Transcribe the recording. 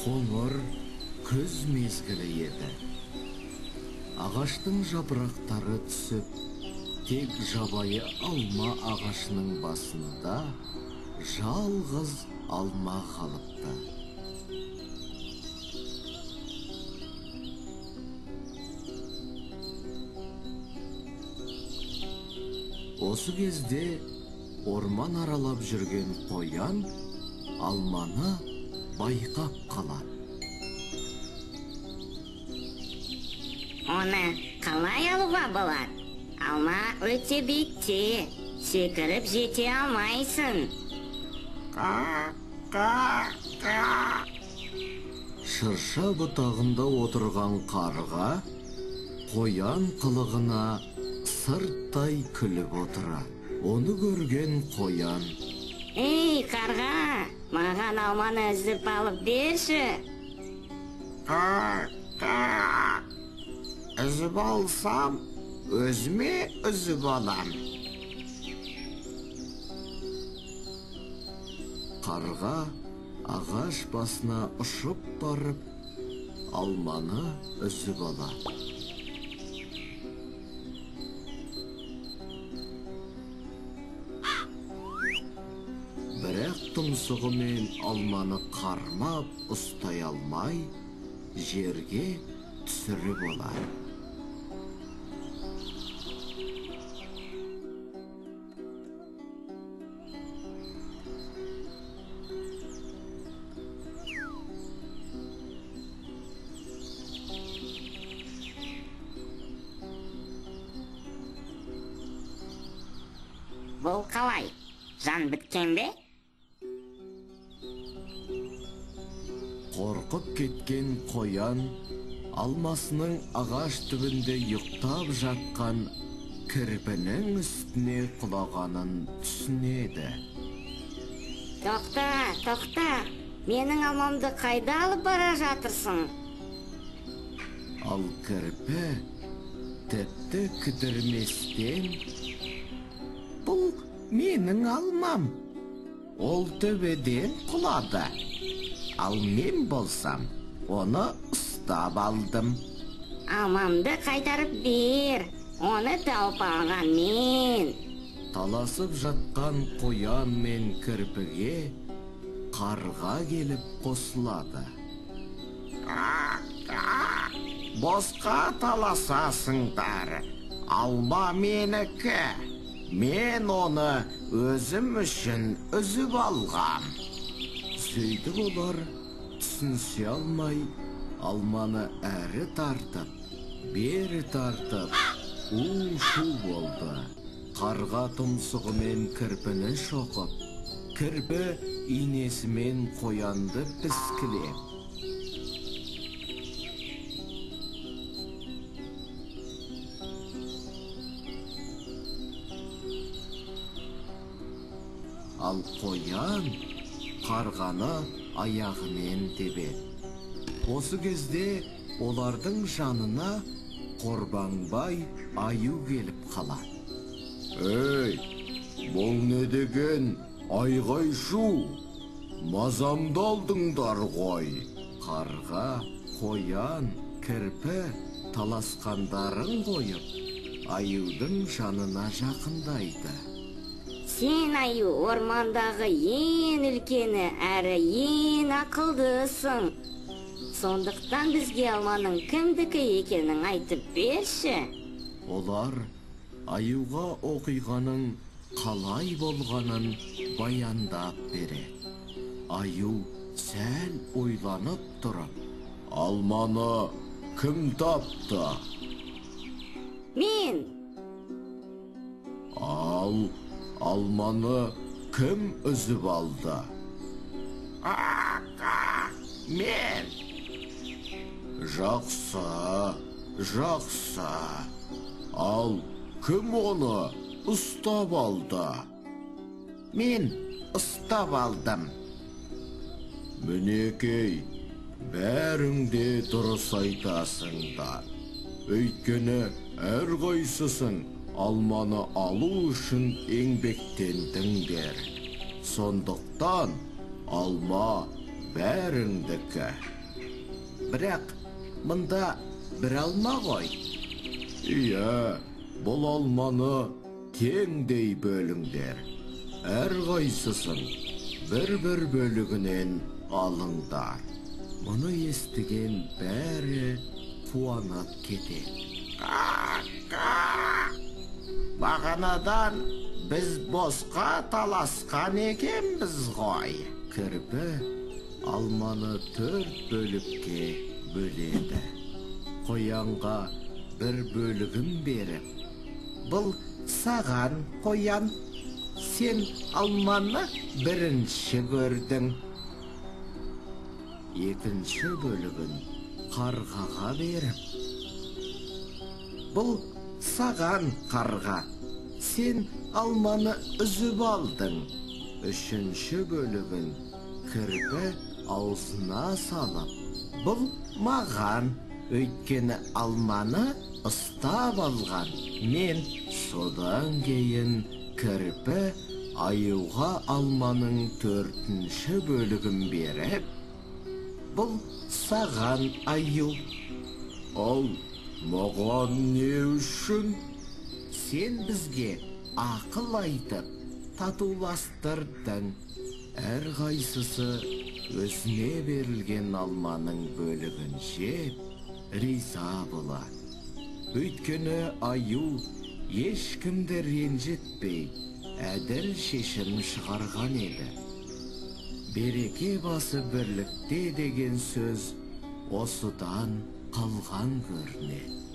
Қоңыр күз мезгілі еді. Ағаштың жапырақтары түсіп, тек жабайы алма ағашының басында жалғыз алма қалыпты. Осы кезде орман аралап жүрген қоян алманы байқап қалады. Оны қалай алуға болады? Алма өте биікте, секіріп жете алмайсың. Шырша бұтағында отырған қарға қоян қылығына сырттай күліп отырады. Оны көрген қоян: Ей, қарға, маған алманы үзіп алып берші. Үзіп алсам, өзіме үзіп алам. Қарға ағаш басына ұшып барып, алманы үзіп алады. Бірақ тұмсығымен алманы қармап ұстай алмай, жерге түсіріп алады. Бұл қалай? Жан біткен бе? Қорқып кеткен қоян алмасының ағаш түбінде ұйықтап жатқан кірпінің үстіне құлағанын түсінеді. Тоқта, менің алмамды қайда алып бара жатырсың? Ал кірпі тіпті кідірместен: бұл менің алмам, ол төбеден құлады. Ал мен болсам, оны ұстап алдым. Алмамды қайтарып бер, оны тауып алған мен. Таласып жатқан қоян мен кірпіге қарға келіп қосылады. Босқа таласасыңдар, алма менікі. Мен оны өзім үшін үзіп алғам. Сөйтіп олар түсінсе алмай, алманы әрі тартып, бері тартып, у-шу болды. Қарға тұмсығымен кірпіні шоқып, кірпі инесімен қоянды піскілеп. Ал қоян қарғаны аяғымен тебеді. Осы кезде олардың жанына Қорбаңбай аю келіп қалады. Ей, бұл не деген айғай-шу? Мазамды алдыңдар ғой. Қарға, қоян, кірпі таласқандарын қойып, аюдың жанына жақындайды. Сен аю ормандағы ең үлкені әрі ең ақылдысың. Сондықтан бізге алманың кімдікі екенін айтып берші. Олар аюға оқиғаның қалай болғанын баяндап береді. Аю сәл ойланып тұрып: алманы кім тапты? Мен. Ал алманы кім үзіп алды? Мен. Жақсы. Ал кім оны ұстап алды. Мен ұстап алдым. Мінекей, бәрің де дұрыс айтасыңдар. Өйткені әрқайсысың алманы алу үшін еңбектендіңдер. Сондықтан алма бәріңдікі. Бірақ мұнда бір алма ғой. Иә, бұл алманы теңдей бөліңдер. Әрқайсысын бір-бір бөлігінен алыңдар. Мұны естіген бәрі қуанып кетеді. Бағанадан біз босқа таласқан екенбіз ғой. Кірпі алманы 4 бөлікке бөледі. Қоянға бір бөлігін беріп, Бұл саған, қоян. Сен алманы бірінші көрдің. екінші бөлігін қарғаға беріп, Бұл саған, қарға. Сен алманы үзіп алдың. үшінші бөлігін кірпі аузына салып, Бұл маған, өйткені алманы ұстап алған мен. содан кейін кірпі аюға алманың 4-ші бөлігін беріп, Бұл саған, аю. ал маған не үшін? Сен бізге ақыл айтып, татуластырдың. Әрқайсысы өзіне берілген алманың бөлігін жеп, риза болады. Өйткені аю ешкімді ренжітпей, әділ шешім шығарған еді. Береке басы бірлікте деген сөз осыдан қалған көрінеді.